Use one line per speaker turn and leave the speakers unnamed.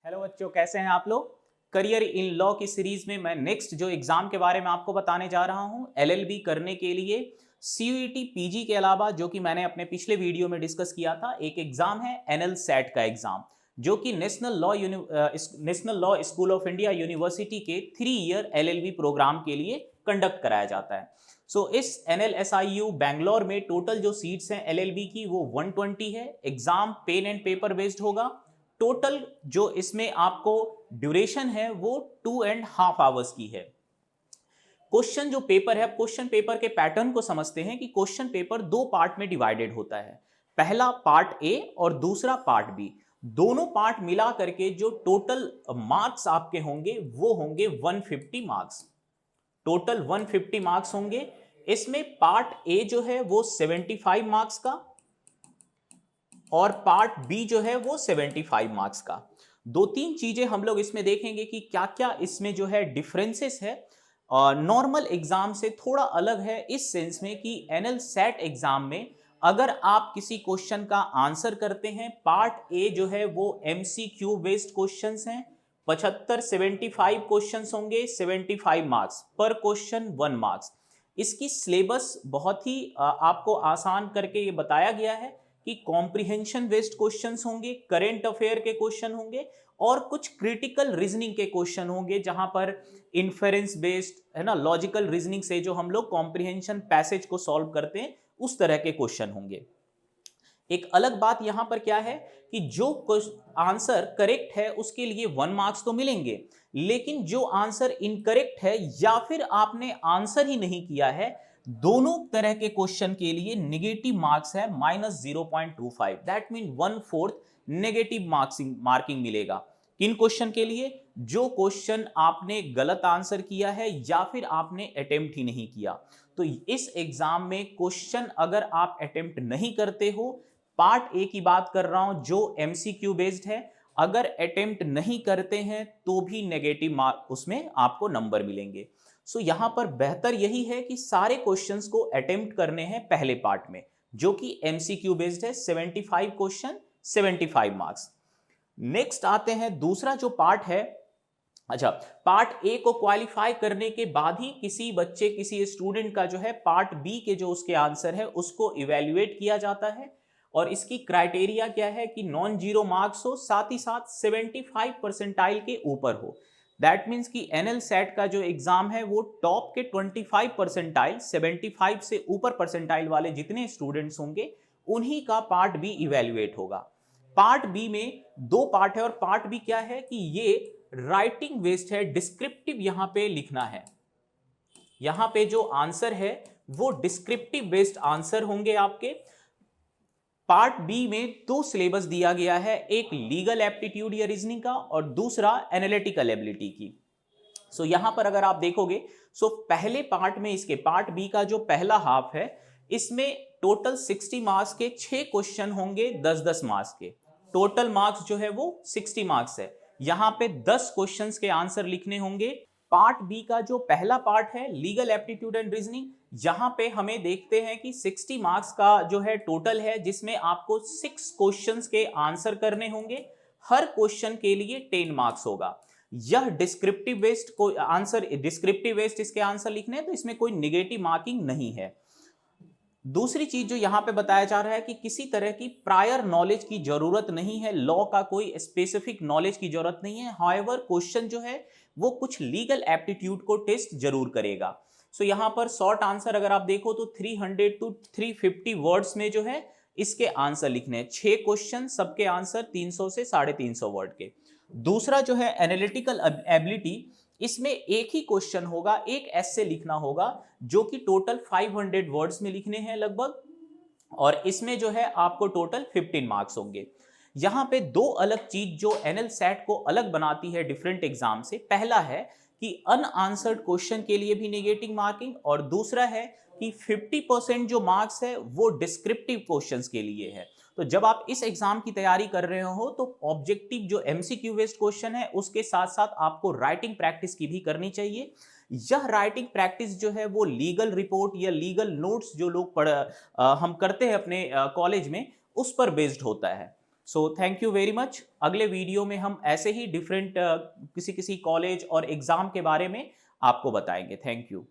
Hello बच्चों, कैसे हैं आप लोग। करियर इन लॉ की सीरीज में मैं नेक्स्ट जो एग्जाम के बारे में आपको बताने जा रहा हूं, एलएलबी करने के लिए सीयूईटी पीजी के अलावा, जो कि मैंने अपने पिछले वीडियो में डिस्कस किया था, एक एग्जाम है एनएल सेट का एग्जाम, जो कि national law school of India university के 3 ईयर एलएलबी प्रोग्राम के लिए कंडक्ट कराया जाता है। इस एनएलएसआईयू बैंगलोर में टोटल जो सीट्स हैं एलएलबी की वो 120 है। Exam pen and paper based होगा। टोटल जो इसमें आपको ड्यूरेशन है वो 2.5 आवर्स की है। क्वेश्चन जो पेपर है, क्वेश्चन पेपर के पैटर्न को समझते हैं कि क्वेश्चन पेपर 2 पार्ट में डिवाइडेड होता है। पहला पार्ट ए और दूसरा पार्ट बी। दोनों पार्ट मिला करके जो टोटल मार्क्स आपके होंगे वो होंगे 150 मार्क्स। टोटल 150 मार्क्स होंगे। इसमें पार्ट ए जो है वो 75 मार्क्स का और पार्ट बी जो है वो 75 मार्क्स का। 2-3 चीजें हम लोग इसमें देखेंगे कि क्या क्या इसमें जो है डिफरेंसेस है। नॉर्मल एग्जाम से थोड़ा अलग है इस सेंस में कि एनएल सेट एग्जाम में अगर आप किसी क्वेश्चन का आंसर करते हैं, पार्ट ए जो है वो एमसीक्यू बेस्ड क्वेश्चंस हैं। 75 क्वेश्चंस होंगे, 75 मार्क्स पर क्वेश्चन, 1 मार्क्स। इसकी सिलेबस बहुत ही आपको आसान करके ये बताया गया है कि कॉम्प्रिहेंशन बेस्ड क्वेश्चंस होंगे, करेंट अफेयर के क्वेश्चन होंगे और कुछ क्रिटिकल रीजनिंग के क्वेश्चन होंगे, जहां पर इन्फेरेंस बेस्ड है ना, लॉजिकल रीजनिंग से जो हम लोग कॉम्प्रिहेंशन पैसेज को सॉल्व करते हैं उस तरह के क्वेश्चन होंगे। एक अलग बात यहां पर क्या है कि जो आंसर करेक्ट है उसके लिए 1 मार्क्स तो मिलेंगे, लेकिन जो आंसर इनकरेक्ट है या फिर आपने आंसर ही नहीं किया है, दोनों तरह के क्वेश्चन के लिए नेगेटिव मार्क्स है -0.25। दैट मीन 1/4 नेगेटिव मार्किंग मिलेगा। किन क्वेश्चन के लिए? जो क्वेश्चन आपने गलत आंसर किया है या फिर आपने अटेम्प्ट ही नहीं किया। तो इस एग्जाम में क्वेश्चन अगर आप अटेम्प्ट नहीं करते हो, पार्ट ए की बात कर रहा हूं जो एमसीक्यू बेस्ड है, अगर अटेम्प्ट नहीं करते हैं तो भी नेगेटिव मार्क उसमें आपको नंबर मिलेंगे। यहां पर बेहतर यही है कि सारे क्वेश्चंस को अटेम्प्ट करने हैं पहले पार्ट में, जो कि एमसीक्यू बेस्ड है। 75 क्वेश्चन, 75 मार्क्स। नेक्स्ट आते हैं दूसरा जो पार्ट है। अच्छा, पार्ट ए को क्वालिफाई करने के बाद ही किसी बच्चे, किसी स्टूडेंट का जो है पार्ट बी के जो उसके आंसर है उसको इवेल्युएट किया जाता है। और इसकी क्राइटेरिया क्या है कि नॉन जीरो मार्क्स हो, साथ ही साथ 75 परसेंटाइल के ऊपर हो। दैट मीन्स कि एनएल सेट का जो एग्जाम है वो टॉप के 25 परसेंटाइल, 75 से ऊपर परसेंटाइल वाले जितने स्टूडेंट्स होंगे उन्हीं का पार्ट बी इवेल्युएट होगा। पार्ट बी में 2 पार्ट है और पार्ट बी क्या है कि ये राइटिंग बेस्ड है, डिस्क्रिप्टिव यहां पे लिखना है। यहां पे जो आंसर है वो डिस्क्रिप्टिव बेस्ड आंसर होंगे आपके। पार्ट बी में 2 सिलेबस दिया गया है, एक लीगल एप्टीट्यूड या रीजनिंग का और दूसरा एनालिटिकल एबिलिटी की। यहां पर अगर आप देखोगे, पहले पार्ट में, इसके पार्ट बी का जो पहला हाफ है, इसमें टोटल 60 मार्क्स के 6 क्वेश्चन होंगे, 10-10 मार्क्स के। टोटल मार्क्स जो है वो 60 मार्क्स है। यहां पे 10 क्वेश्चंस के आंसर लिखने होंगे। पार्ट बी का जो पहला पार्ट है, लीगल एप्टीट्यूड एंड रीजनिंग, यहां पे हमें देखते हैं कि 60 मार्क्स का जो है टोटल है, जिसमें आपको 6 क्वेश्चंस के आंसर करने होंगे। हर क्वेश्चन के लिए 10 मार्क्स होगा। यह डिस्क्रिप्टिव बेस्ड को आंसर, डिस्क्रिप्टिव बेस्ड इसके आंसर लिखने हैं, तो इसमें कोई नेगेटिव मार्किंग नहीं है। दूसरी चीज जो यहां पे बताया जा रहा है कि किसी तरह की प्रायर नॉलेज की जरूरत नहीं है, लॉ का कोई स्पेसिफिक नॉलेज की जरूरत नहीं है। हाउएवर क्वेश्चन जो है वो कुछ लीगल एप्टीट्यूड को टेस्ट जरूर करेगा। यहां पर शॉर्ट आंसर अगर आप देखो तो 300 to 350 वर्ड्स में जो है इसके आंसर लिखने हैं। 6 क्वेश्चन, सबके आंसर 300 से 350 वर्ड के। दूसरा जो है एनालिटिकल एबिलिटी, इसमें एक ही क्वेश्चन होगा, एक एस्से लिखना होगा, जो कि टोटल 500 वर्ड्स में लिखने हैं लगभग, और इसमें जो है आपको टोटल 15 मार्क्स होंगे। यहां पे 2 अलग चीज जो एनएल सेट को अलग बनाती है डिफरेंट एग्जाम से, पहला है कि अनआंसर्ड क्वेश्चन के लिए भी नेगेटिव मार्किंग, और दूसरा है कि 50% जो मार्क्स है वो डिस्क्रिप्टिव क्वेश्चंस के लिए है। तो जब आप इस एग्जाम की तैयारी कर रहे हो तो ऑब्जेक्टिव जो एमसीक्यू बेस्ड क्वेश्चन है उसके साथ साथ आपको राइटिंग प्रैक्टिस की भी करनी चाहिए। यह राइटिंग प्रैक्टिस जो है वो लीगल रिपोर्ट या लीगल नोट्स जो लोग हम करते हैं अपने कॉलेज में, उस पर बेस्ड होता है। So thank you very much. अगले वीडियो में हम ऐसे ही डिफरेंट किसी किसी कॉलेज और एग्जाम के बारे में आपको बताएंगे। Thank you.